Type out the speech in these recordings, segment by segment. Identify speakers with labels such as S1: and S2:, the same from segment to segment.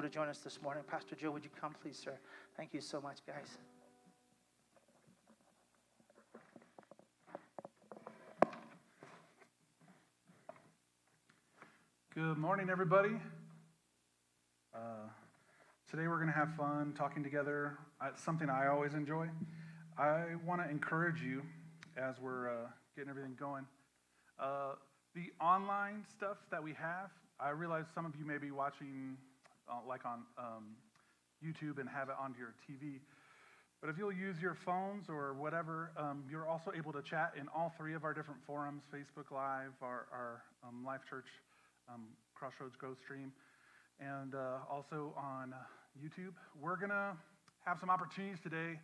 S1: to join us this morning. Pastor Joe, would you come, please, sir? Thank you so much, guys.
S2: Good morning, everybody. Today we're going to have fun talking together. It's something I always enjoy. I want to encourage you as we're getting everything going. The online stuff that we have, I realize some of you may be watching like on YouTube and have it onto your TV. But if you'll use your phones or whatever, you're also able to chat in all three of our different forums: Facebook Live, our Life Church CrossRoadsGO stream, and also on YouTube. We're going to have some opportunities today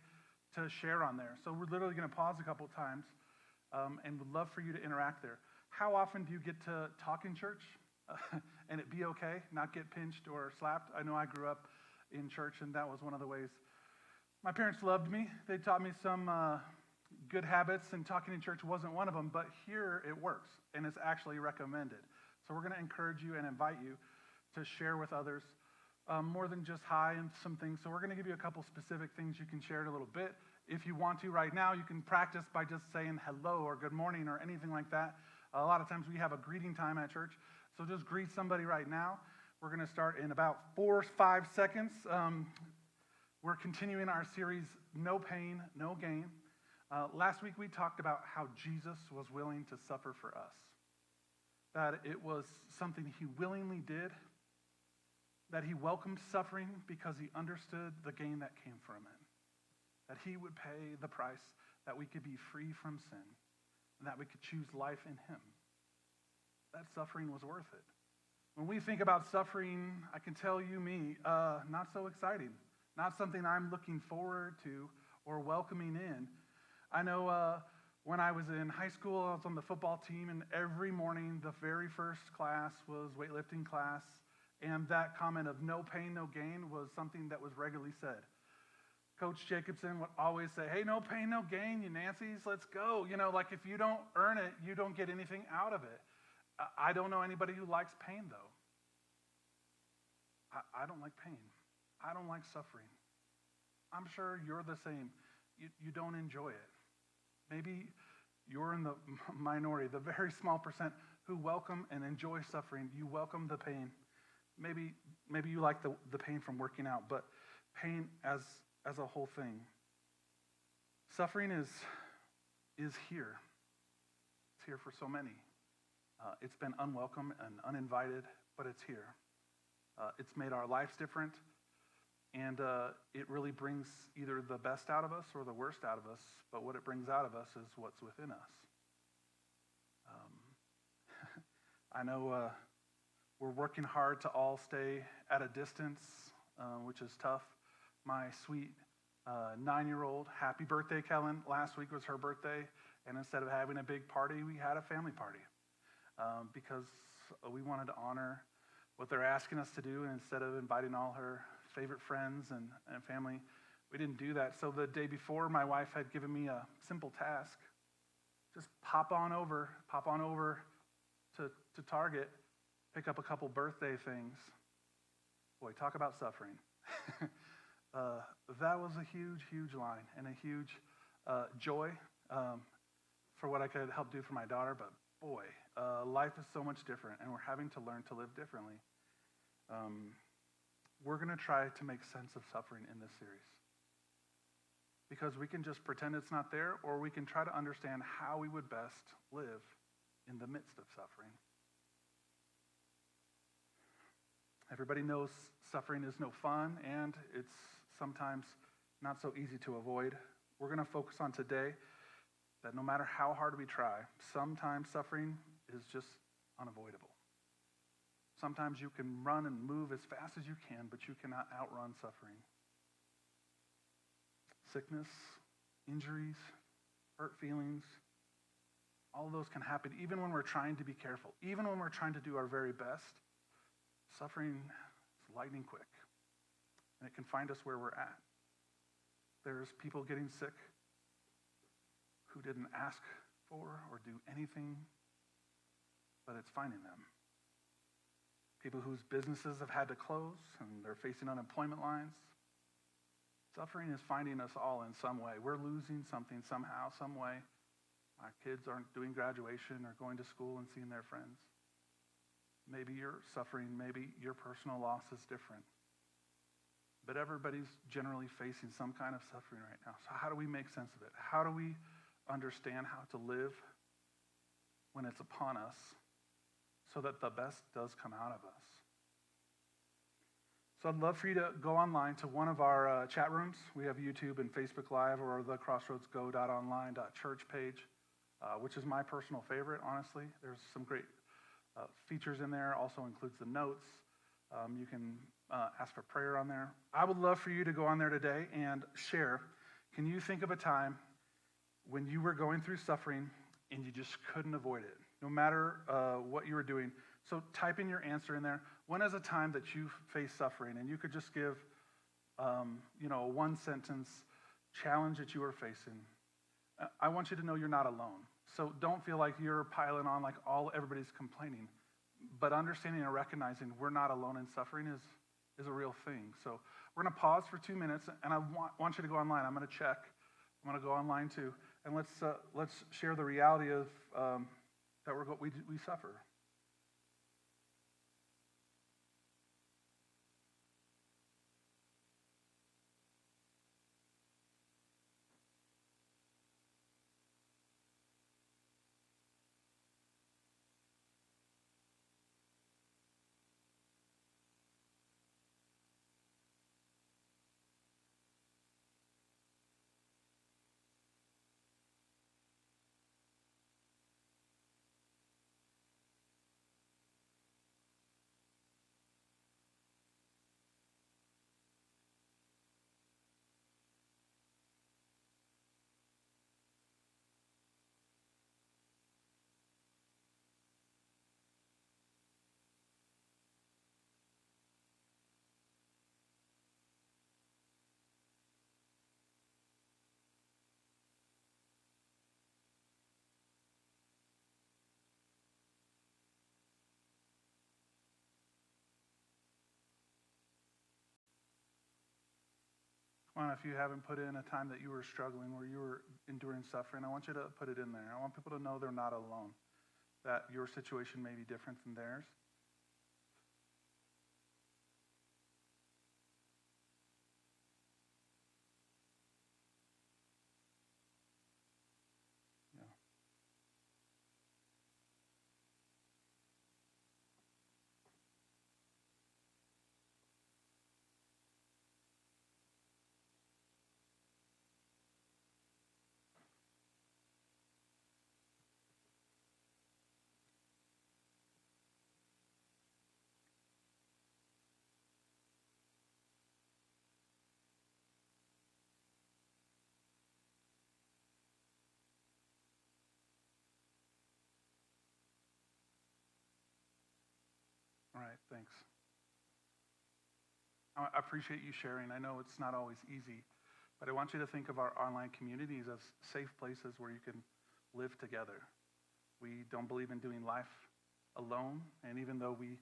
S2: to share on there. So we're literally going to pause a couple times and would love for you to interact there. How often do you get to talk in church and it be okay, not get pinched or slapped? I know I grew up in church, and that was one of the ways. My parents loved me. They taught me some good habits, and talking in church wasn't one of them, but here it works, and it's actually recommended. So we're going to encourage you and invite you to share with others more than just hi and some things. So we're going to give you a couple specific things you can share in a little bit. If you want to right now, you can practice by just saying hello or good morning or anything like that. A lot of times we have a greeting time at church, so just greet somebody right now. We're going to start in about 4 or 5 seconds. We're continuing our series, No Pain, No Gain. Last week we talked about how Jesus was willing to suffer for us, that it was something he willingly did, that he welcomed suffering because he understood the gain that came from it, that he would pay the price that we could be free from sin, and that we could choose life in him. That suffering was worth it. When we think about suffering, I can tell you not so exciting, not something I'm looking forward to or welcoming in. I know when I was in high school, I was on the football team, and every morning the very first class was weightlifting class, and that comment of no pain, no gain was something that was regularly said. Coach Jacobson would always say, hey, no pain, no gain, you Nancy's, let's go. You know, like if you don't earn it, you don't get anything out of it. I don't know anybody who likes pain, though. I don't like pain. I don't like suffering. I'm sure you're the same. You don't enjoy it. Maybe you're in the minority, the very small percent who welcome and enjoy suffering. You welcome the pain. Maybe you like the pain from working out, but pain as a whole thing. Suffering is here. It's here for so many. It's been unwelcome and uninvited, but it's here. It's made our lives different, and it really brings either the best out of us or the worst out of us, but what it brings out of us is what's within us. I know we're working hard to all stay at a distance, which is tough. My sweet 9-year-old, happy birthday, Kellen. Last week was her birthday, and instead of having a big party, we had a family party because we wanted to honor what they're asking us to do, and instead of inviting all her favorite friends and family, we didn't do that. So the day before, my wife had given me a simple task. Just pop on over to Target, pick up a couple birthday things. Boy, talk about suffering. That was a huge, huge line and a huge joy for what I could help do for my daughter. But boy, life is so much different, and we're having to learn to live differently. We're going to try to make sense of suffering in this series, because we can just pretend it's not there, or we can try to understand how we would best live in the midst of suffering. Everybody knows suffering is no fun, and it's sometimes not so easy to avoid. We're going to focus on today that no matter how hard we try, sometimes suffering is just unavoidable. Sometimes you can run and move as fast as you can, but you cannot outrun suffering. Sickness, injuries, hurt feelings, all of those can happen even when we're trying to be careful, even when we're trying to do our very best. Suffering is lightning quick, and it can find us where we're at. There's people getting sick who didn't ask for or do anything, but it's finding them. people whose businesses have had to close and they're facing unemployment lines. Suffering is finding us all in some way. We're losing something somehow, some way. Our kids aren't doing graduation or going to school and seeing their friends. Maybe you're suffering, maybe your personal loss is different. But everybody's generally facing some kind of suffering right now. So how do we make sense of it? How do we understand how to live when it's upon us so that the best does come out of us? So I'd love for you to go online to one of our chat rooms. We have YouTube and Facebook Live or the CrossRoadsGo.online.church page, which is my personal favorite, honestly. There's some great features in there. Also includes the notes. You can ask for prayer on there. I would love for you to go on there today and share. Can you think of a time when you were going through suffering and you just couldn't avoid it, no matter what you were doing? So type in your answer in there. When is a time that you faced suffering? And you could just give, a one-sentence challenge that you were facing. I want you to know you're not alone. So don't feel like you're piling on like everybody's complaining. But understanding and recognizing we're not alone in suffering is a real thing. So we're going to pause for 2 minutes, and I want you to go online. I'm going to check. I'm going to go online too, and let's share the reality of that we suffer. Come on, if you haven't put in a time that you were struggling, where you were enduring suffering, I want you to put it in there. I want people to know they're not alone, that your situation may be different than theirs. Yeah. All right, thanks. I appreciate you sharing. I know it's not always easy, but I want you to think of our online communities as safe places where you can live together. We don't believe in doing life alone, and even though we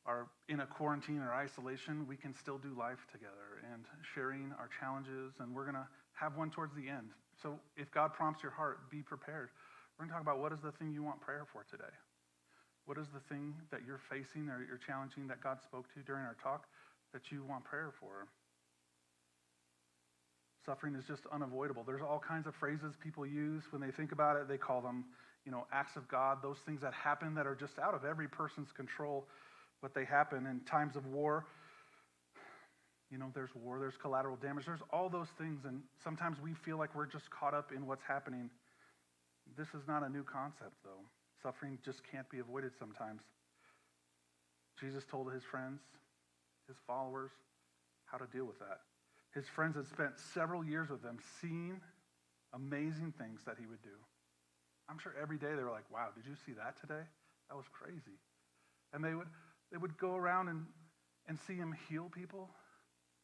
S2: are in a quarantine or isolation, we can still do life together and sharing our challenges, and we're going to have one towards the end. So if God prompts your heart, be prepared. We're going to talk about what is the thing you want prayer for today. What is the thing that you're facing or you're challenging that God spoke to during our talk that you want prayer for? Suffering is just unavoidable. There's all kinds of phrases people use when they think about it. They call them, acts of God, those things that happen that are just out of every person's control, but they happen in times of war. There's war, there's collateral damage, there's all those things, and sometimes we feel like we're just caught up in what's happening. This is not a new concept, though. Suffering just can't be avoided sometimes. Jesus told his friends, his followers, how to deal with that. His friends had spent several years with him, seeing amazing things that he would do. I'm sure every day they were like, wow, did you see that today? That was crazy. And they would go around and see him heal people.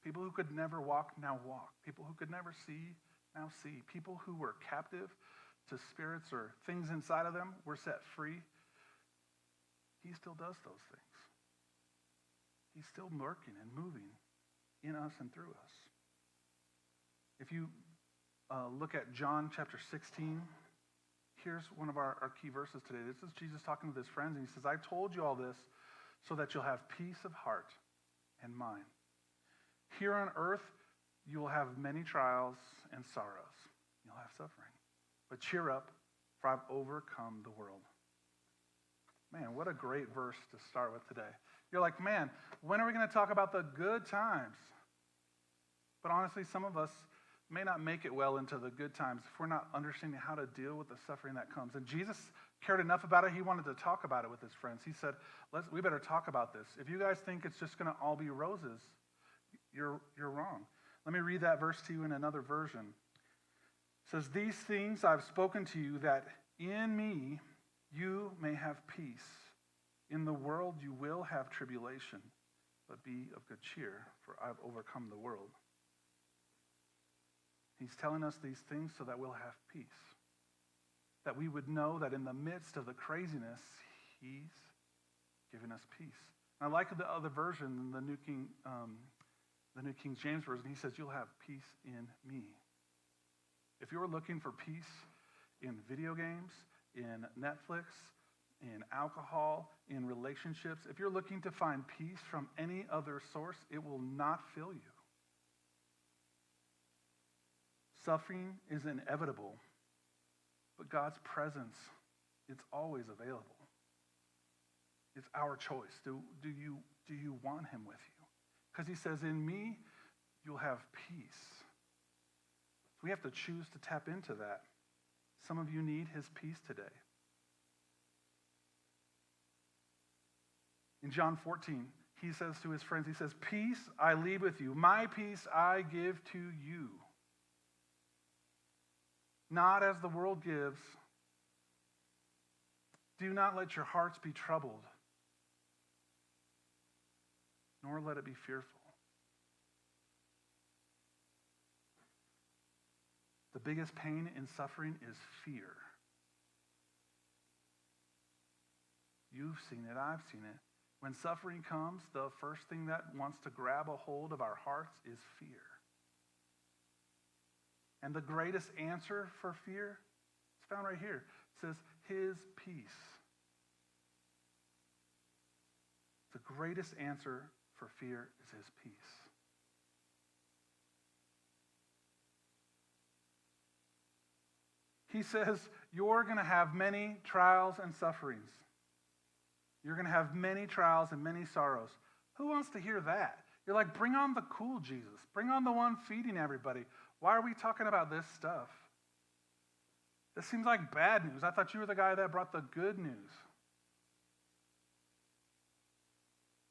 S2: People who could never walk, now walk. People who could never see, now see. People who were captive to spirits or things inside of them were set free. He still does those things. he's still working and moving in us and through us. If you look at John chapter 16, here's one of our key verses today. This is Jesus talking to his friends, and he says, I told you all this so that you'll have peace of heart and mind. Here on earth, you will have many trials and sorrows. You'll have suffering. But cheer up, for I've overcome the world. Man, what a great verse to start with today. You're like, man, when are we going to talk about the good times? But honestly, some of us may not make it well into the good times if we're not understanding how to deal with the suffering that comes. And Jesus cared enough about it, he wanted to talk about it with his friends. He said, we better talk about this. If you guys think it's just going to all be roses, you're wrong. Let me read that verse to you in another version. It says, these things I've spoken to you, that in me you may have peace. In the world you will have tribulation, but be of good cheer, for I've overcome the world. He's telling us these things so that we'll have peace. That we would know that in the midst of the craziness, he's giving us peace. And I like the other version, the New King James Version. He says, you'll have peace in me. If you're looking for peace in video games, in Netflix, in alcohol, in relationships, if you're looking to find peace from any other source, it will not fill you. Suffering is inevitable, but God's presence, it's always available. It's our choice. Do you want him with you? Because he says, in me, you'll have peace. We have to choose to tap into that. Some of you need his peace today. In John 14, he says to his friends, he says, peace I leave with you. My peace I give to you. Not as the world gives. Do not let your hearts be troubled, nor let it be fearful. The biggest pain in suffering is fear. You've seen it, I've seen it. When suffering comes, the first thing that wants to grab a hold of our hearts is fear. And the greatest answer for fear is found right here. It says, his peace. The greatest answer for fear is his peace. He says, you're going to have many trials and sufferings. You're going to have many trials and many sorrows. Who wants to hear that? You're like, bring on the cool Jesus. Bring on the one feeding everybody. Why are we talking about this stuff? This seems like bad news. I thought you were the guy that brought the good news.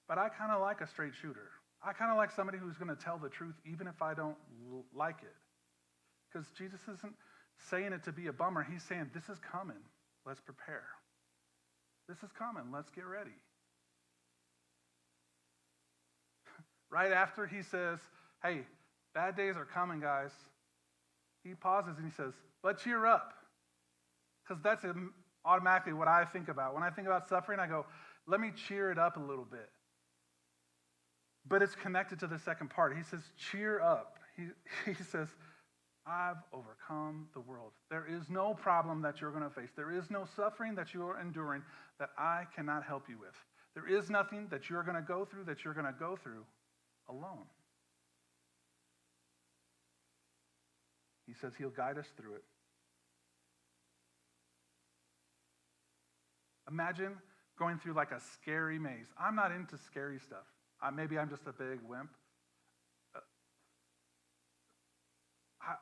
S2: But I kind of like a straight shooter. I kind of like somebody who's going to tell the truth even if I don't like it. Because Jesus isn't saying it to be a bummer. He's saying, this is coming. Let's prepare. This is coming. Let's get ready. Right after he says, hey, bad days are coming, guys. He pauses and he says, but cheer up. Because that's automatically what I think about. When I think about suffering, I go, let me cheer it up a little bit. But it's connected to the second part. He says, cheer up. He says, I've overcome the world. There is no problem that you're going to face. There is no suffering that you are enduring that I cannot help you with. There is nothing that you're going to go through alone. He says he'll guide us through it. Imagine going through like a scary maze. I'm not into scary stuff. Maybe I'm just a big wimp.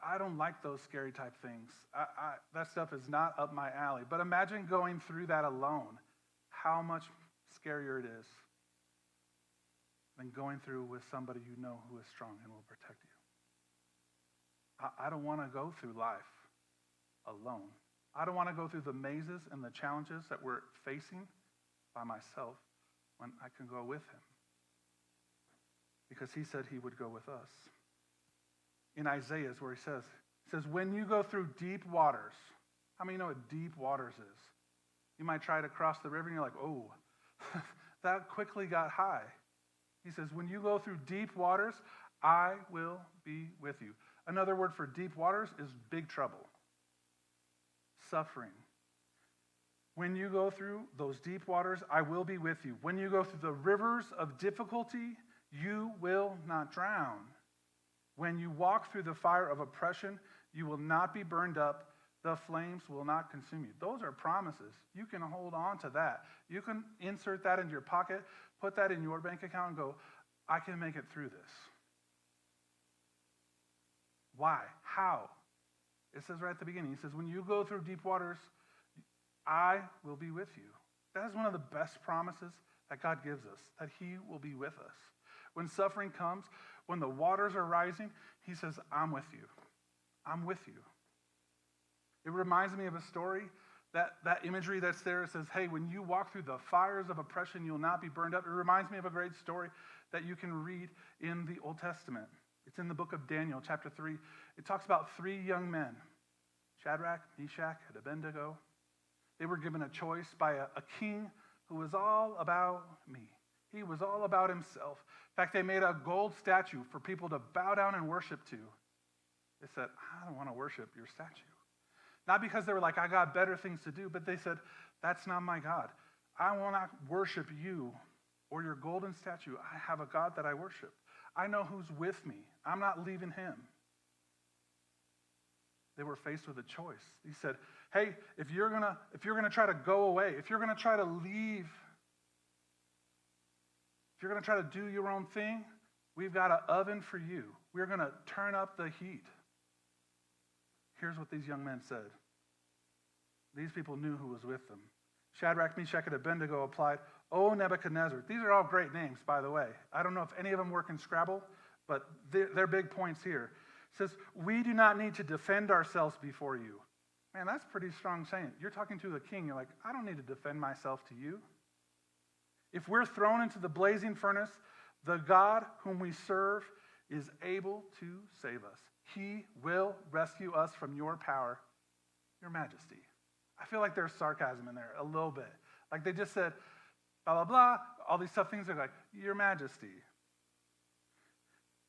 S2: I don't like those scary type things. That stuff is not up my alley. But imagine going through that alone. How much scarier it is than going through with somebody you know who is strong and will protect you. I don't want to go through life alone. I don't want to go through the mazes and the challenges that we're facing by myself when I can go with him. Because he said he would go with us. In Isaiah is where he says, when you go through deep waters, how many know what deep waters is? You might try to cross the river and you're like, oh, that quickly got high. He says, when you go through deep waters, I will be with you. Another word for deep waters is big trouble, suffering. When you go through those deep waters, I will be with you. When you go through the rivers of difficulty, you will not drown. When you walk through the fire of oppression, you will not be burned up. The flames will not consume you. Those are promises. You can hold on to that. You can insert that into your pocket, put that in your bank account, and go, I can make it through this. Why? How? It says right at the beginning, he says, when you go through deep waters, I will be with you. That is one of the best promises that God gives us, that he will be with us. When suffering comes, when the waters are rising, he says, I'm with you. I'm with you. It reminds me of a story, that imagery that's there. It says, hey, when you walk through the fires of oppression, you'll not be burned up. It reminds me of a great story that you can read in the Old Testament. It's in the book of Daniel, chapter 3. It talks about 3 young men, Shadrach, Meshach, and Abednego. They were given a choice by a king who was all about me. He was all about himself. In fact, they made a gold statue for people to bow down and worship to. They said, I don't want to worship your statue. Not because they were like, I got better things to do, but they said, that's not my God. I will not worship you or your golden statue. I have a God that I worship. I know who's with me. I'm not leaving him. They were faced with a choice. He said, hey, if you're gonna try to go away, if you're gonna try to leave, if you're gonna try to do your own thing, we've got an oven for you. We're gonna turn up the heat. Here's what these young men said. These people knew who was with them. Shadrach, Meshach, and Abednego replied, O Nebuchadnezzar. These are all great names, by the way. I don't know if any of them work in Scrabble, but they're big points here. It says, we do not need to defend ourselves before you. Man, that's pretty strong saying. You're talking to the king. You're like, I don't need to defend myself to you. If we're thrown into the blazing furnace, the God whom we serve is able to save us. He will rescue us from your power, your majesty. I feel like there's sarcasm in there a little bit. Like they just said, blah, blah, blah, all these tough things. They're like, your majesty.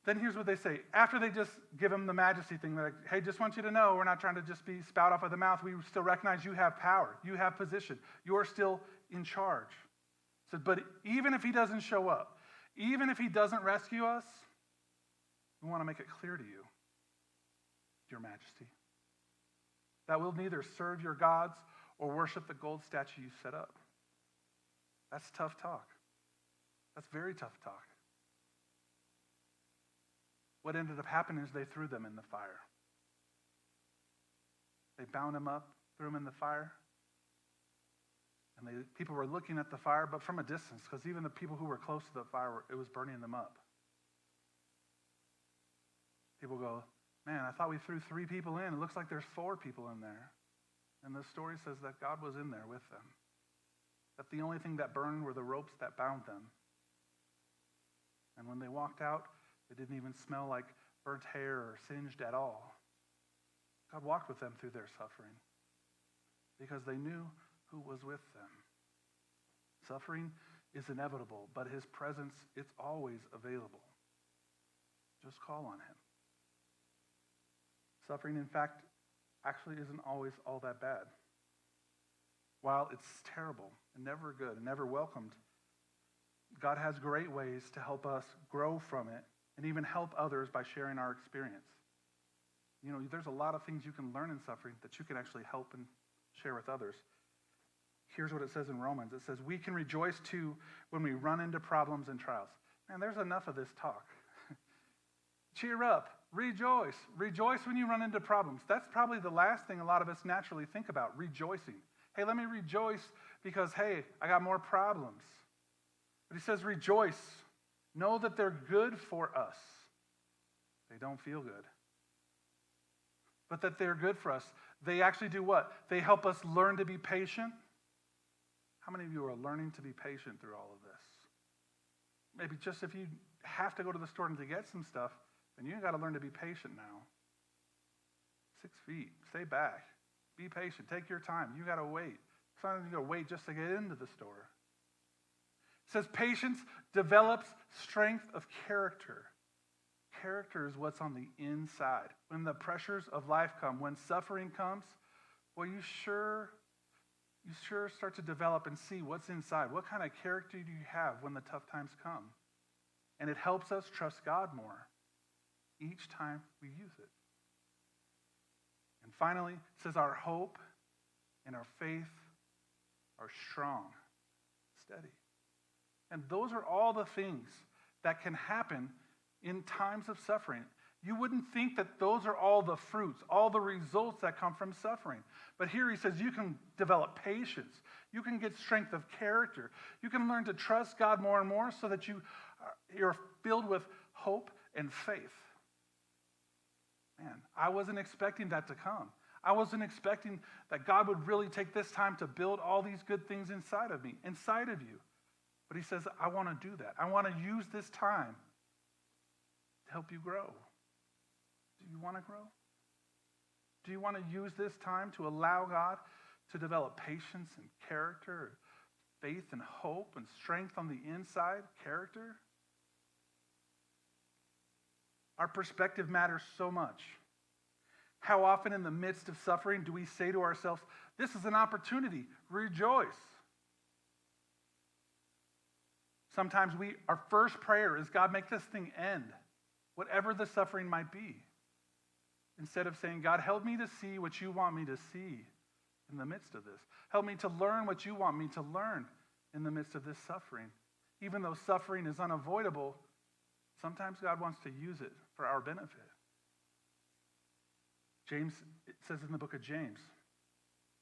S2: Then here's what they say. After they just give him the majesty thing, they're like, hey, just want you to know, we're not trying to just be spout off of the mouth. We still recognize you have power. You have position. You're still in charge. So, but even if he doesn't show up, even if he doesn't rescue us, we want to make it clear to you, your majesty, that we'll neither serve your gods or worship the gold statue you set up. That's tough talk. That's very tough talk. What ended up happening is they threw them in the fire. They bound him up, threw him in the fire. And people were looking at the fire, but from a distance, because even the people who were close to the fire, it was burning them up. People go, man, I thought we threw 3 people in. It looks like there's 4 people in there. And the story says that God was in there with them. That the only thing that burned were the ropes that bound them. And when they walked out, it didn't even smell like burnt hair or singed at all. God walked with them through their suffering because they knew who was with them. Suffering is inevitable, but his presence, it's always available. Just call on him. Suffering, in fact, actually isn't always all that bad. While it's terrible and never good and never welcomed, God has great ways to help us grow from it and even help others by sharing our experience. You know, there's a lot of things you can learn in suffering that you can actually help and share with others. Here's what it says in Romans. It says, we can rejoice too when we run into problems and trials. Man, there's enough of this talk. Cheer up. Rejoice. Rejoice when you run into problems. That's probably the last thing a lot of us naturally think about, rejoicing. Hey, let me rejoice because, hey, I got more problems. But he says, rejoice. Know that they're good for us. They don't feel good. But that they're good for us. They actually do what? They help us learn to be patient. How many of you are learning to be patient through all of this? Maybe just if you have to go to the store to get some stuff, then you got to learn to be patient now. 6 feet. Stay back. Be patient. Take your time. You got to wait. Sometimes you got to wait just to get into the store. It says patience develops strength of character. Character is what's on the inside. When the pressures of life come, when suffering comes, well, you sure start to develop and see what's inside. What kind of character do you have when the tough times come? And it helps us trust God more each time we use it. And finally, it says our hope and our faith are strong, steady. And those are all the things that can happen in times of suffering. You wouldn't think that those are all the fruits, all the results that come from suffering. But here he says you can develop patience. You can get strength of character. You can learn to trust God more and more so that you're filled with hope and faith. Man, I wasn't expecting that to come. I wasn't expecting that God would really take this time to build all these good things inside of me, inside of you. But he says, I want to do that. I want to use this time to help you grow. Do you want to grow? Do you want to use this time to allow God to develop patience and character, faith and hope and strength on the inside, character? Our perspective matters so much. How often in the midst of suffering do we say to ourselves, this is an opportunity, rejoice. Sometimes our first prayer is, God, make this thing end, whatever the suffering might be. Instead of saying, God, help me to see what you want me to see in the midst of this. Help me to learn what you want me to learn in the midst of this suffering. Even though suffering is unavoidable, sometimes God wants to use it for our benefit. James, it says in the book of James,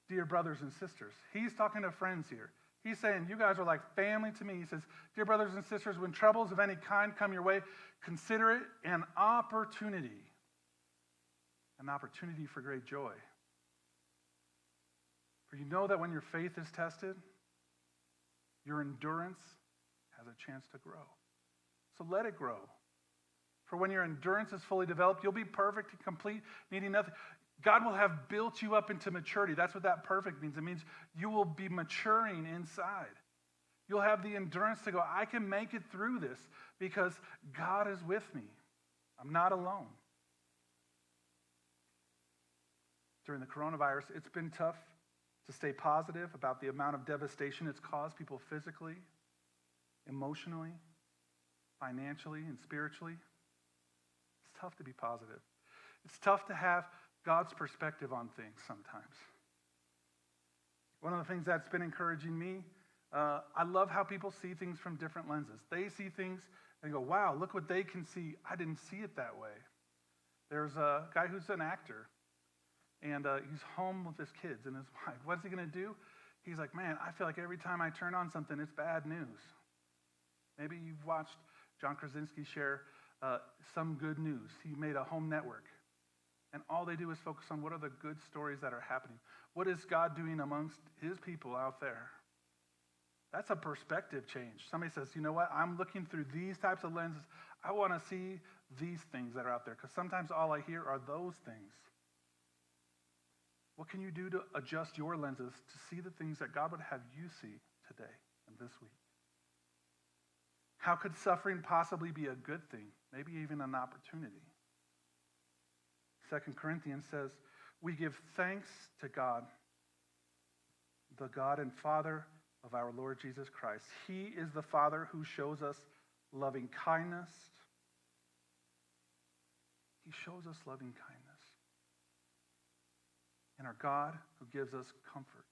S2: dear brothers and sisters, he's talking to friends here. He's saying, you guys are like family to me. He says, dear brothers and sisters, when troubles of any kind come your way, consider it an opportunity for great joy. For you know that when your faith is tested, your endurance has a chance to grow. So let it grow. For when your endurance is fully developed, you'll be perfect and complete, needing nothing. God will have built you up into maturity. That's what that perfect means. It means you will be maturing inside. You'll have the endurance to go, I can make it through this because God is with me. I'm not alone. During the coronavirus, it's been tough to stay positive about the amount of devastation it's caused people physically, emotionally, financially, and spiritually. It's tough to be positive. It's tough to have God's perspective on things sometimes. One of the things that's been encouraging me, I love how people see things from different lenses. They see things and go, wow, look what they can see. I didn't see it that way. There's a guy who's an actor, and he's home with his kids and his wife. What's he going to do? He's like, man, I feel like every time I turn on something, it's bad news. Maybe you've watched John Krasinski share Some Good News. He made a home network. And all they do is focus on what are the good stories that are happening. What is God doing amongst his people out there? That's a perspective change. Somebody says, you know what? I'm looking through these types of lenses. I want to see these things that are out there. Because sometimes all I hear are those things. What can you do to adjust your lenses to see the things that God would have you see today and this week? How could suffering possibly be a good thing? Maybe even an opportunity. 2 Corinthians says, we give thanks to God, the God and Father of our Lord Jesus Christ. He is the Father who shows us loving kindness. He shows us loving kindness. And our God who gives us comfort.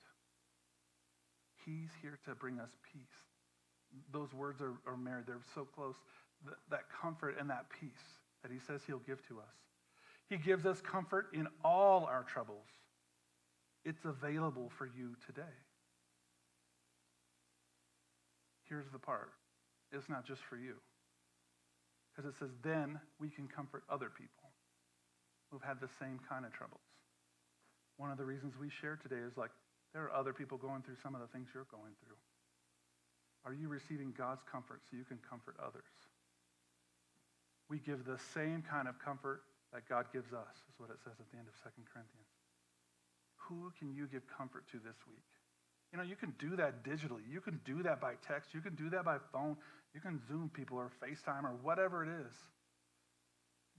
S2: He's here to bring us peace. Those words are married. They're so close. That comfort and that peace that he says he'll give to us. He gives us comfort in all our troubles. It's available for you today. Here's the part. It's not just for you. Because it says, then we can comfort other people who've had the same kind of troubles. One of the reasons we share today is there are other people going through some of the things you're going through. Are you receiving God's comfort so you can comfort others? We give the same kind of comfort that God gives us, is what it says at the end of 2 Corinthians. Who can you give comfort to this week? You know, you can do that digitally. You can do that by text. You can do that by phone. You can Zoom people or FaceTime or whatever it is.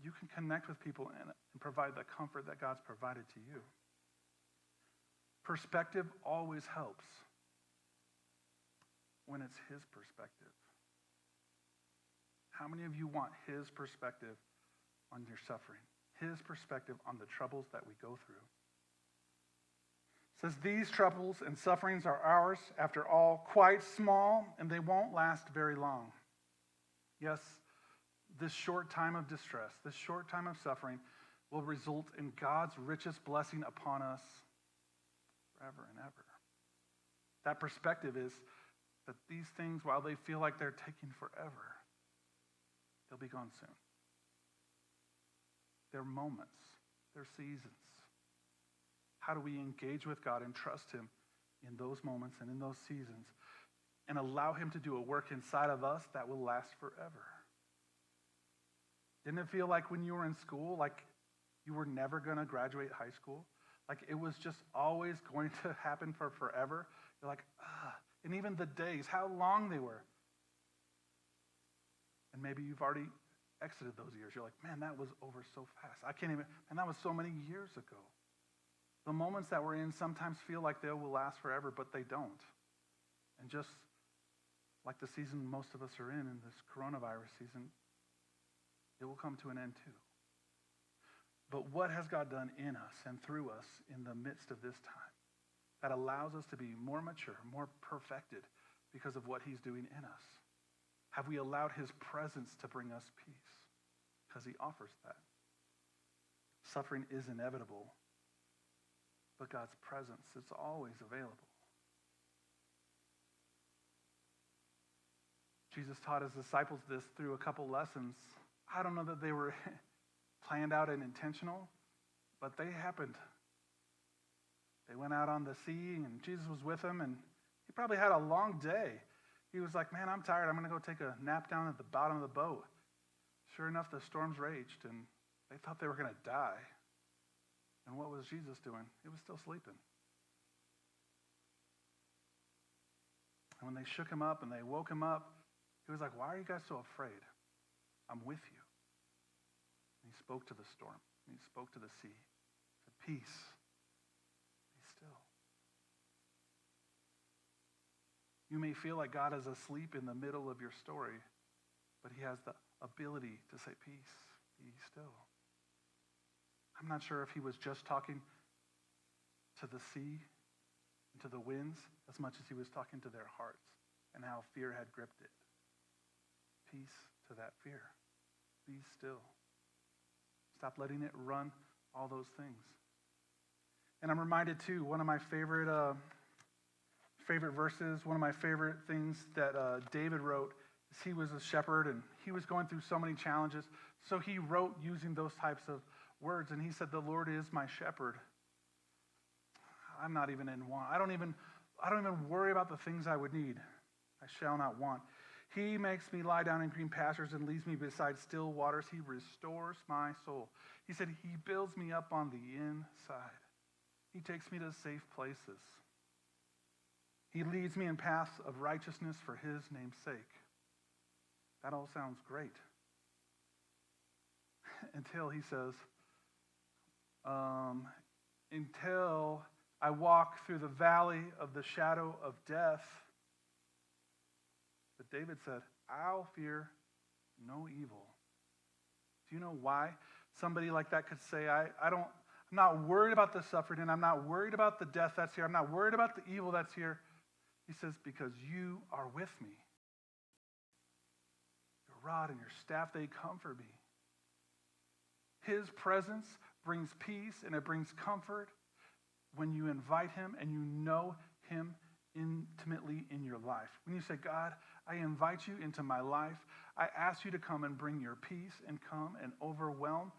S2: You can connect with people and provide the comfort that God's provided to you. Perspective always helps when it's his perspective. How many of you want his perspective on your suffering? His perspective on the troubles that we go through. It says, these troubles and sufferings are ours, after all, quite small, and they won't last very long. Yes, this short time of distress, this short time of suffering will result in God's richest blessing upon us forever and ever. That perspective is that these things, while they feel like they're taking forever, they'll be gone soon. They're moments. They're seasons. How do we engage with God and trust him in those moments and in those seasons and allow him to do a work inside of us that will last forever? Didn't it feel like when you were in school, like you were never going to graduate high school? Like it was just always going to happen for forever? You're like, and even the days, how long they were. And maybe you've already exited those years. You're like, man, that was over so fast. And that was so many years ago. The moments that we're in sometimes feel like they will last forever, but they don't. And just like the season most of us are in this coronavirus season, it will come to an end too. But what has God done in us and through us in the midst of this time that allows us to be more mature, more perfected because of what he's doing in us? Have we allowed his presence to bring us peace? Because he offers that. Suffering is inevitable, but God's presence is always available. Jesus taught his disciples this through a couple lessons. I don't know that they were planned out and intentional, but they happened. They went out on the sea, and Jesus was with them, and he probably had a long day. He was like, man, I'm tired. I'm going to go take a nap down at the bottom of the boat. Sure enough, the storms raged, and they thought they were going to die. And what was Jesus doing? He was still sleeping. And when they shook him up and they woke him up, he was like, why are you guys so afraid? I'm with you. And he spoke to the storm. And he spoke to the sea. He said, peace, be still. You may feel like God is asleep in the middle of your story, but he has the ability to say, peace, be still. I'm not sure if he was just talking to the sea and to the winds as much as he was talking to their hearts and how fear had gripped it. Peace to that fear. Be still. Stop letting it run all those things. And I'm reminded too, one of my favorite verses, one of my favorite things that David wrote is he was a shepherd and he was going through so many challenges. So he wrote using those types of words, and he said, the Lord is my shepherd. I'm not even in want. I don't even worry about the things I would need. I shall not want. He makes me lie down in green pastures and leads me beside still waters. He restores my soul. He said, he builds me up on the inside. He takes me to safe places. He leads me in paths of righteousness for his name's sake. That all sounds great. Until he says, until I walk through the valley of the shadow of death. But David said, I'll fear no evil. Do you know why somebody like that could say, I'm not worried about the suffering, and I'm not worried about the death that's here. I'm not worried about the evil that's here. He says, because you are with me. Your rod and your staff, they comfort me. His presence brings peace and it brings comfort when you invite him and you know him intimately in your life. When you say, God, I invite you into my life. I ask you to come and bring your peace and come and overwhelm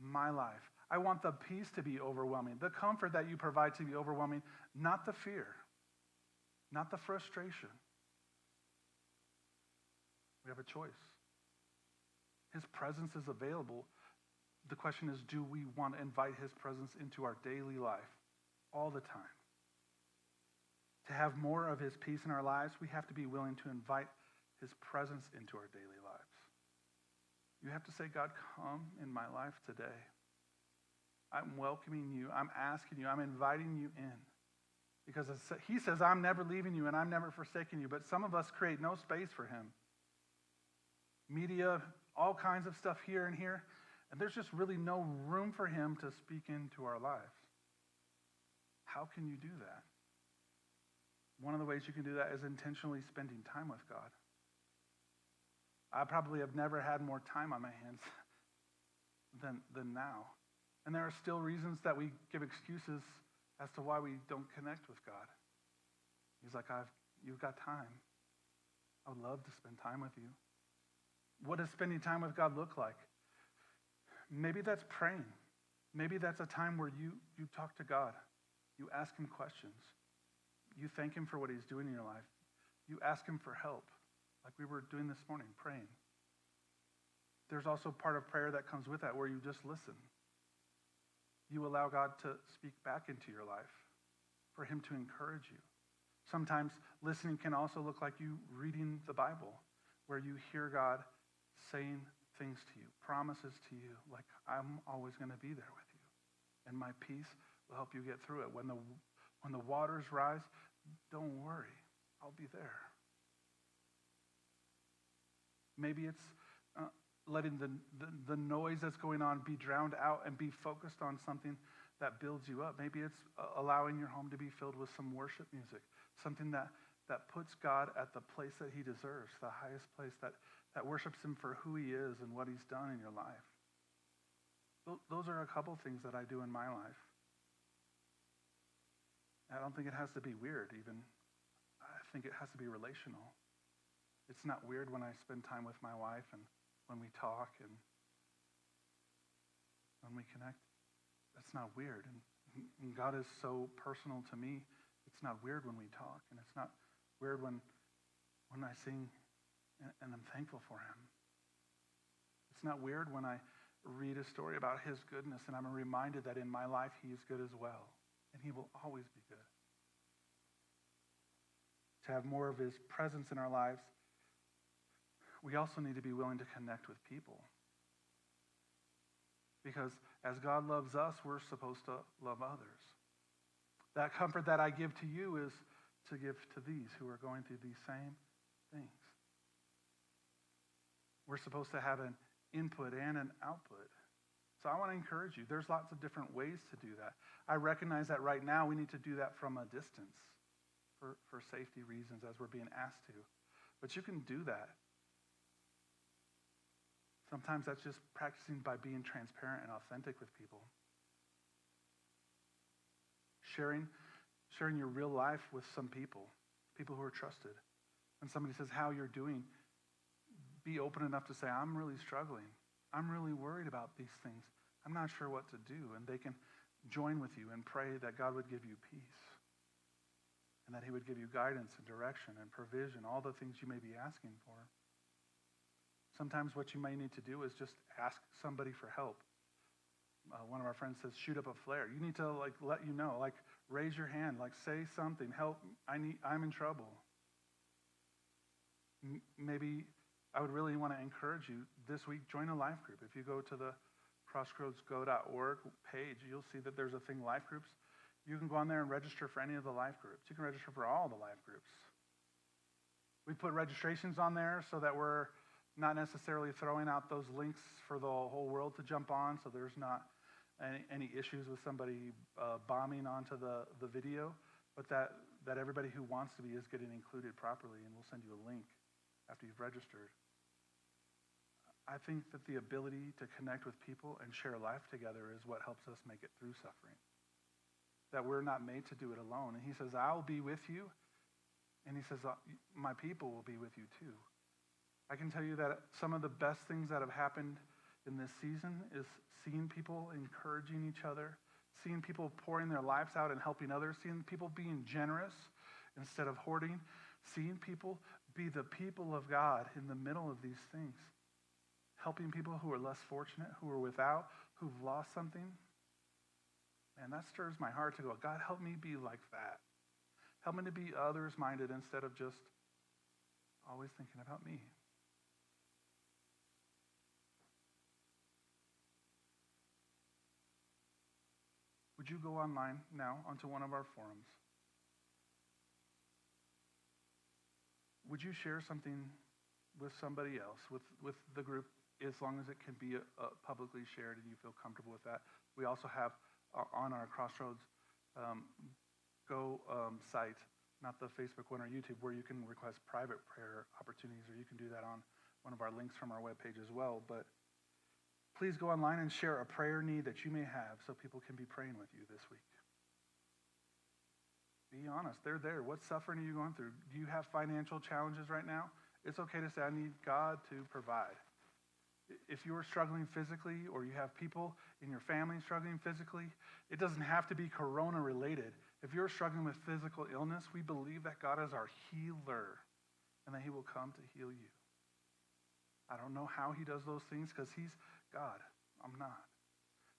S2: my life. I want the peace to be overwhelming, the comfort that you provide to be overwhelming, not the fear, not the frustration. We have a choice. His presence is available. The question is, do we want to invite his presence into our daily life all the time? To have more of his peace in our lives, we have to be willing to invite his presence into our daily lives. You have to say, God, come in my life today. I'm welcoming you. I'm asking you. I'm inviting you in. Because he says, I'm never leaving you and I'm never forsaking you. But some of us create no space for him. Media, all kinds of stuff here and here. And there's just really no room for him to speak into our lives. How can you do that? One of the ways you can do that is intentionally spending time with God. I probably have never had more time on my hands than now. And there are still reasons that we give excuses as to why we don't connect with God. He's like, you've got time. I would love to spend time with you. What does spending time with God look like? Maybe that's praying. Maybe that's a time where you talk to God. You ask him questions. You thank him for what he's doing in your life. You ask him for help, like we were doing this morning, praying. There's also part of prayer that comes with that where you just listen. You allow God to speak back into your life, for him to encourage you. Sometimes listening can also look like you reading the Bible, where you hear God saying things to you, promises to you, like, I'm always going to be there with you, and my peace will help you get through it. When the waters rise, don't worry, I'll be there. Maybe it's letting the noise that's going on be drowned out and be focused on something that builds you up. Maybe it's allowing your home to be filled with some worship music, something that puts God at the place that he deserves, the highest place, that worships him for who he is and what he's done in your life. Those are a couple things that I do in my life. I don't think it has to be weird even. I think it has to be relational. It's not weird when I spend time with my wife and when we talk and when we connect. That's not weird. And God is so personal to me. It's not weird when we talk. And it's not weird when I sing and I'm thankful for him. It's not weird when I read a story about his goodness and I'm reminded that in my life he is good as well. And he will always be good. To have more of his presence in our lives, we also need to be willing to connect with people. Because as God loves us, we're supposed to love others. That comfort that I give to you is to give to these who are going through these same things. We're supposed to have an input and an output. So I want to encourage you. There's lots of different ways to do that. I recognize that right now we need to do that from a distance for safety reasons as we're being asked to. But you can do that. Sometimes that's just practicing by being transparent and authentic with people. Sharing your real life with some people who are trusted. When somebody says how you're doing, be open enough to say, I'm really struggling. I'm really worried about these things. I'm not sure what to do. And they can join with you and pray that God would give you peace. And that he would give you guidance and direction and provision, all the things you may be asking for. Sometimes what you may need to do is just ask somebody for help. One of our friends says, shoot up a flare. You need to let you know, raise your hand, say something, help, I'm in trouble. Maybe I would really want to encourage you this week, join a life group. If you go to the CrossRoadsGO.org page, you'll see that there's a thing, life groups. You can go on there and register for any of the life groups. You can register for all the life groups. We put registrations on there so that we're not necessarily throwing out those links for the whole world to jump on, so there's not any issues with somebody bombing onto the video, but that everybody who wants to be is getting included properly, and we'll send you a link after you've registered. I think that the ability to connect with people and share life together is what helps us make it through suffering. That we're not made to do it alone. And he says, I'll be with you. And he says, my people will be with you too. I can tell you that some of the best things that have happened in this season is seeing people encouraging each other, seeing people pouring their lives out and helping others, seeing people being generous instead of hoarding, seeing people be the people of God in the middle of these things, helping people who are less fortunate, who are without, who've lost something. And that stirs my heart to go, God, help me be like that. Help me to be others-minded instead of just always thinking about me. Would you go online now onto one of our forums? Would you share something with somebody else, with the group, as long as it can be publicly shared and you feel comfortable with that? We also have on our Crossroads Go site, not the Facebook one or YouTube, where you can request private prayer opportunities, or you can do that on one of our links from our webpage as well. But please go online and share a prayer need that you may have so people can be praying with you this week. Be honest, they're there. What suffering are you going through? Do you have financial challenges right now? It's okay to say, I need God to provide. If you're struggling physically, or you have people in your family struggling physically, it doesn't have to be corona related. If you're struggling with physical illness, we believe that God is our healer and that he will come to heal you. I don't know how he does those things because he's God. I'm not.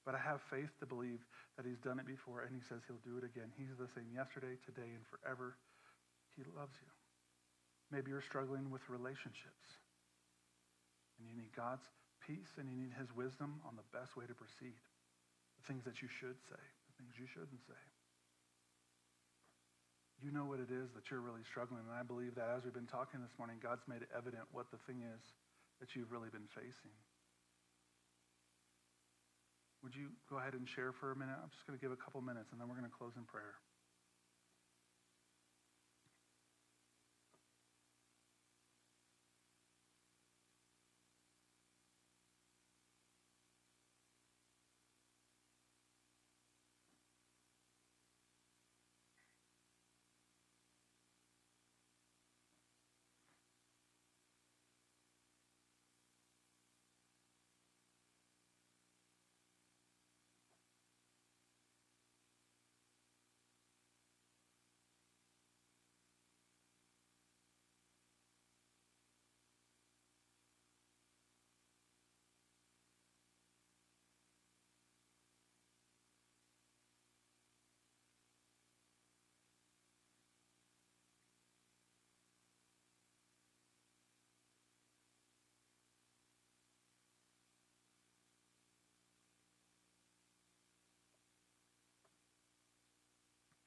S2: But I have faith to believe that he's done it before, and he says he'll do it again. He's the same yesterday, today, and forever. He loves you. Maybe you're struggling with relationships, and you need God's peace, and you need his wisdom on the best way to proceed. The things that you should say, the things you shouldn't say. You know what it is that you're really struggling, and I believe that as we've been talking this morning, God's made it evident what the thing is that you've really been facing. Would you go ahead and share for a minute? I'm just going to give a couple minutes, and then we're going to close in prayer.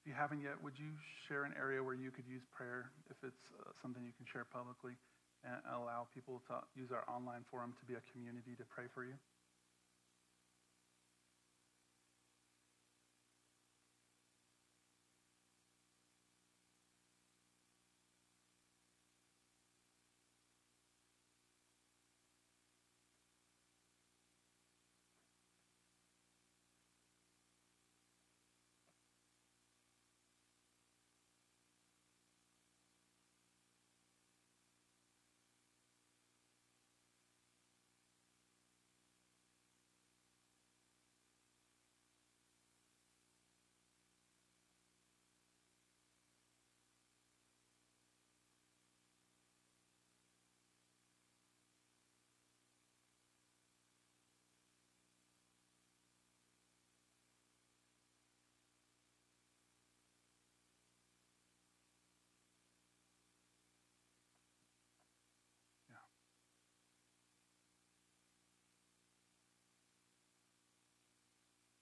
S2: If you haven't yet, would you share an area where you could use prayer, if it's something you can share publicly, and allow people to use our online forum to be a community to pray for you?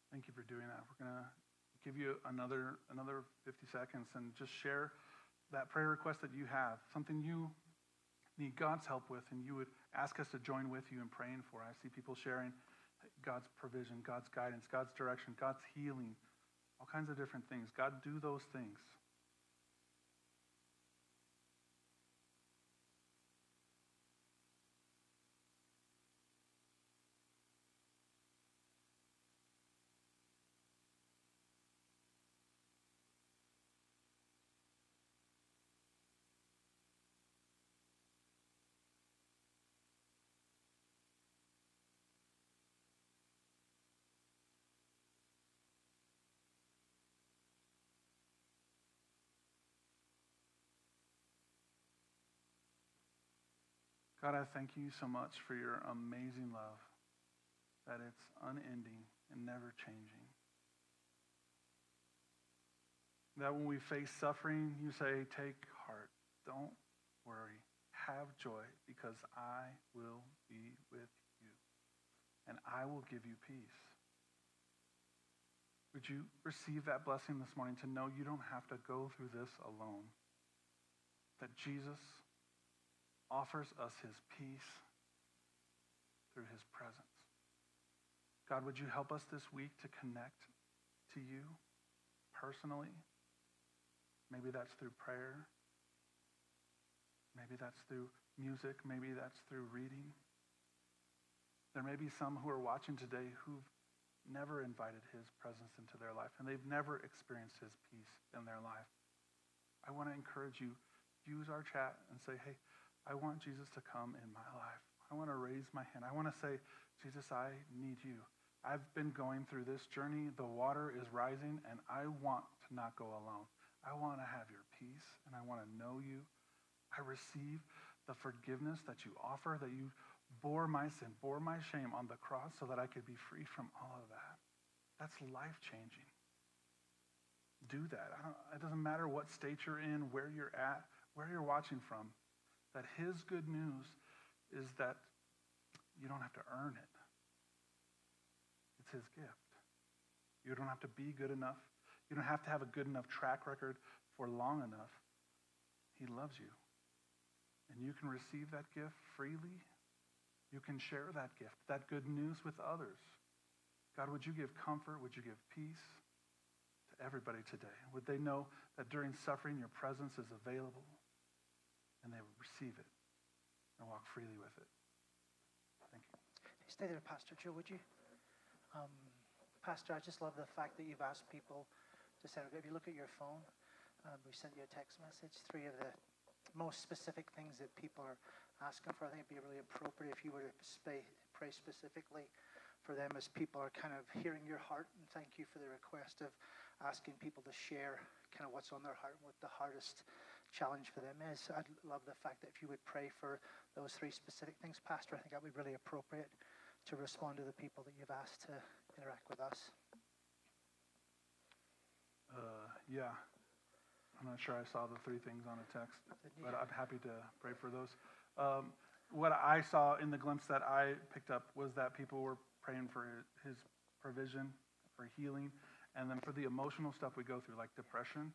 S2: Thank you for doing that. We're going to give you another 50 seconds and just share that prayer request that you have, something you need God's help with, and you would ask us to join with you in praying for. I see people sharing God's provision, God's guidance, God's direction, God's healing, all kinds of different things. God, do those things. God, I thank you so much for your amazing love, that it's unending and never changing. That when we face suffering, you say, take heart, don't worry, have joy, because I will be with you, and I will give you peace. Would you receive that blessing this morning to know you don't have to go through this alone? That Jesus offers us his peace through his presence. God, would you help us this week to connect to you personally? Maybe that's through prayer. Maybe that's through music. Maybe that's through reading. There may be some who are watching today who've never invited his presence into their life, and they've never experienced his peace in their life. I want to encourage you, use our chat and say, hey, I want Jesus to come in my life. I want to raise my hand. I want to say, Jesus, I need you. I've been going through this journey. The water is rising, and I want to not go alone. I want to have your peace, and I want to know you. I receive the forgiveness that you offer, that you bore my sin, bore my shame on the cross so that I could be free from all of that. That's life-changing. Do that. It doesn't matter what state you're in, where you're at, where you're watching from, that his good news is that you don't have to earn it. It's his gift. You don't have to be good enough. You don't have to have a good enough track record for long enough. He loves you. And you can receive that gift freely. You can share that gift, that good news with others. God, would you give comfort? Would you give peace to everybody today? Would they know that during suffering, your presence is available, and they would receive it and walk freely with it? Thank you.
S1: Stay there, Pastor Joe, would you? Pastor, I just love the fact that you've asked people to send. If you look at your phone, we sent you a text message, 3 of the most specific things that people are asking for. I think it'd be really appropriate if you were to pray specifically for them as people are kind of hearing your heart. And thank you for the request of asking people to share kind of what's on their heart and what the hardest challenge for them is. I'd love the fact that if you would pray for those 3 specific things, Pastor, I think that would be really appropriate to respond to the people that you've asked to interact with us.
S2: Yeah. I'm not sure I saw the 3 things on a text, but I'm happy to pray for those. What I saw in the glimpse that I picked up was that people were praying for his provision, for healing, and then for the emotional stuff we go through, like depression.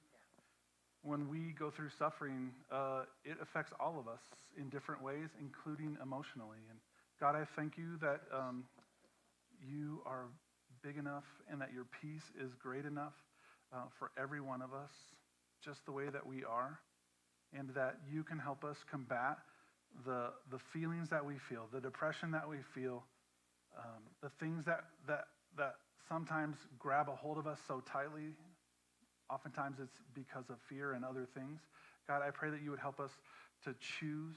S2: When we go through suffering, it affects all of us in different ways, including emotionally. And God, I thank you that you are big enough and that your peace is great enough for every one of us, just the way that we are, and that you can help us combat the feelings that we feel, the depression that we feel, the things that sometimes grab a hold of us so tightly. Oftentimes it's because of fear and other things. God, I pray that you would help us to choose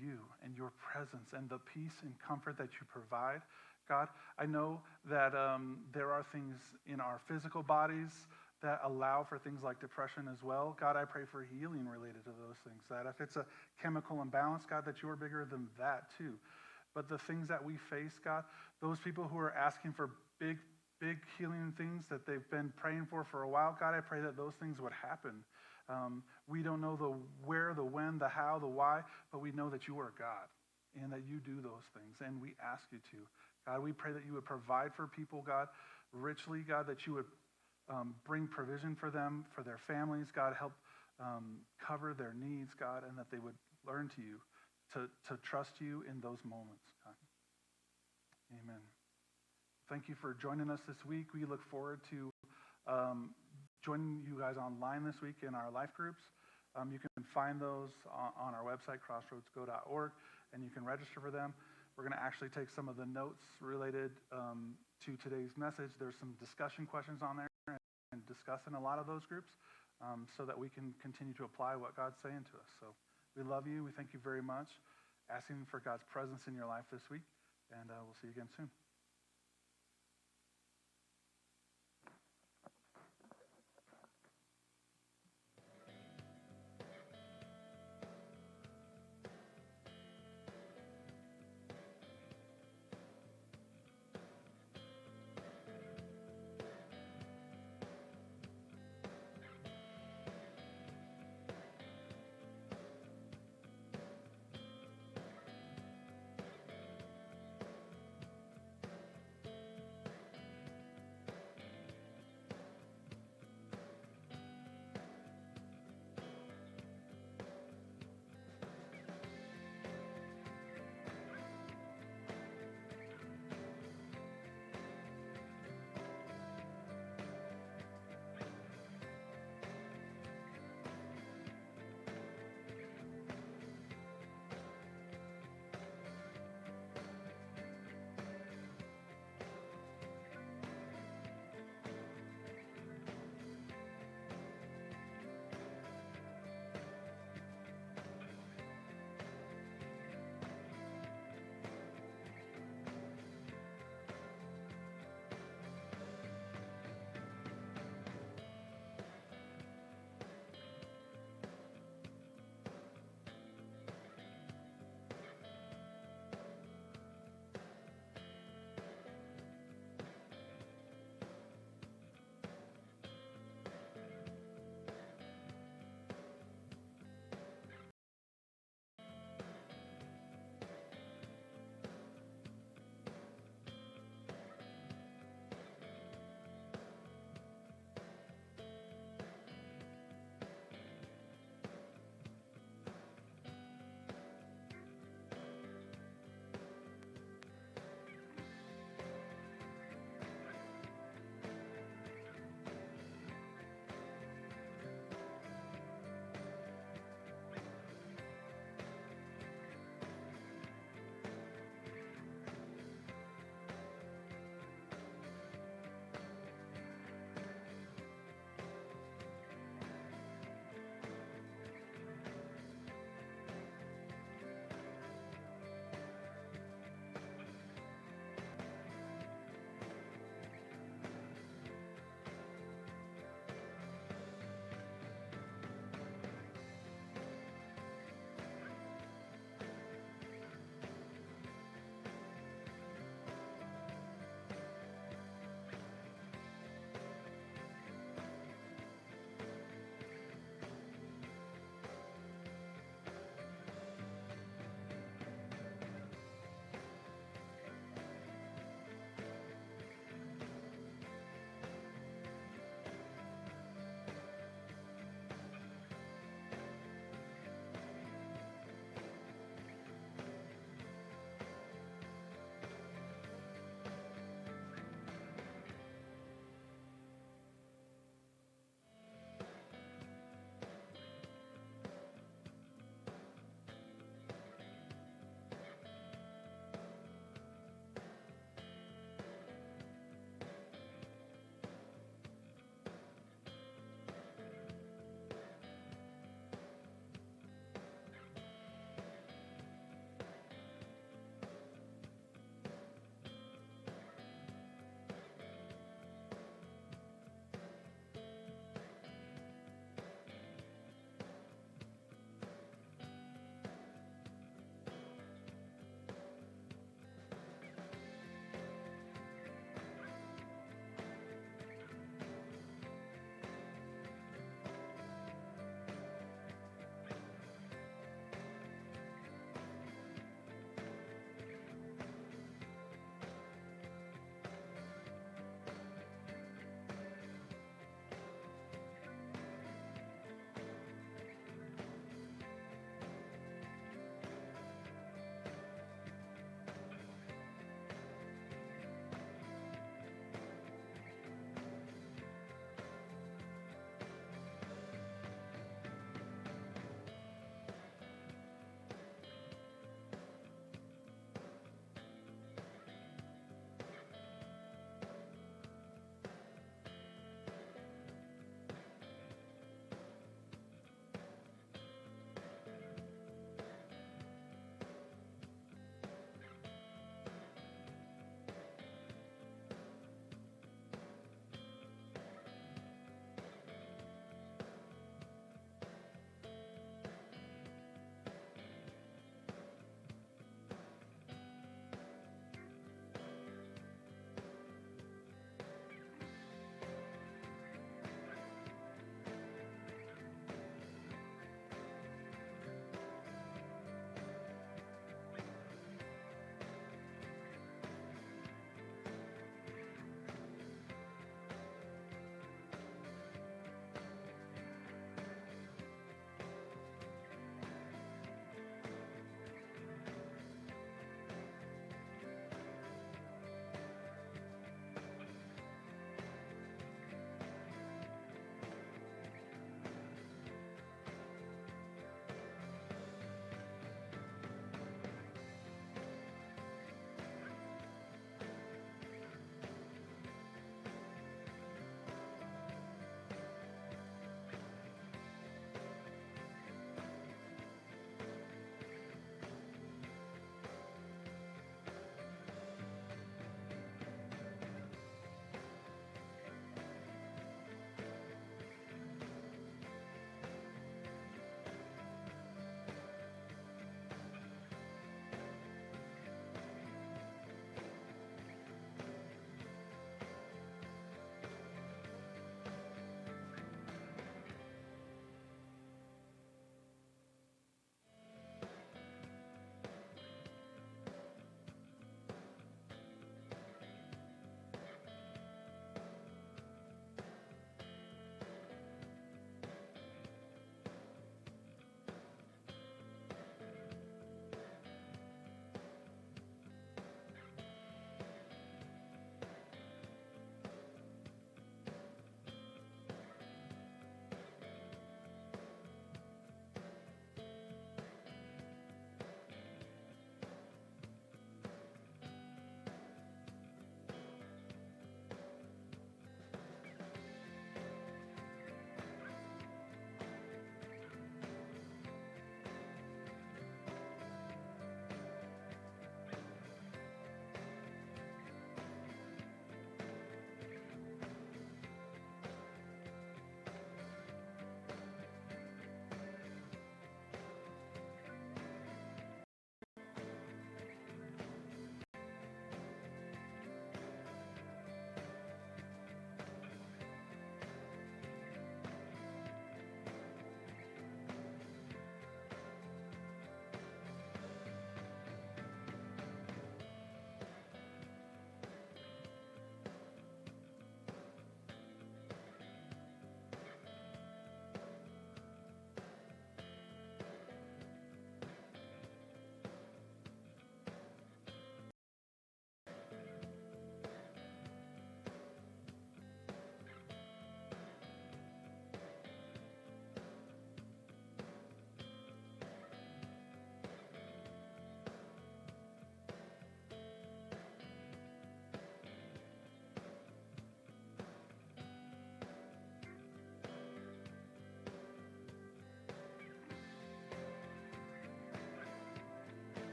S2: you and your presence and the peace and comfort that you provide. God, I know that there are things in our physical bodies that allow for things like depression as well. God, I pray for healing related to those things, that if it's a chemical imbalance, God, that you are bigger than that too. But the things that we face, God, those people who are asking for big healing things that they've been praying for a while, God, I pray that those things would happen. We don't know the where, the when, the how, the why, but we know that you are God and that you do those things, and we ask you to. God, we pray that you would provide for people, God, richly, God, that you would bring provision for them, for their families, God, help cover their needs, God, and that they would learn to you, to trust you in those moments, God. Amen. Thank you for joining us this week. We look forward to joining you guys online this week in our life groups. You can find those on our website, CrossRoadsGO.org, and you can register for them. We're going to actually take some of the notes related to today's message. There's some discussion questions on there and discuss in a lot of those groups so that we can continue to apply what God's saying to us. So we love you. We thank you very much. Asking for God's presence in your life this week, and we'll see you again soon.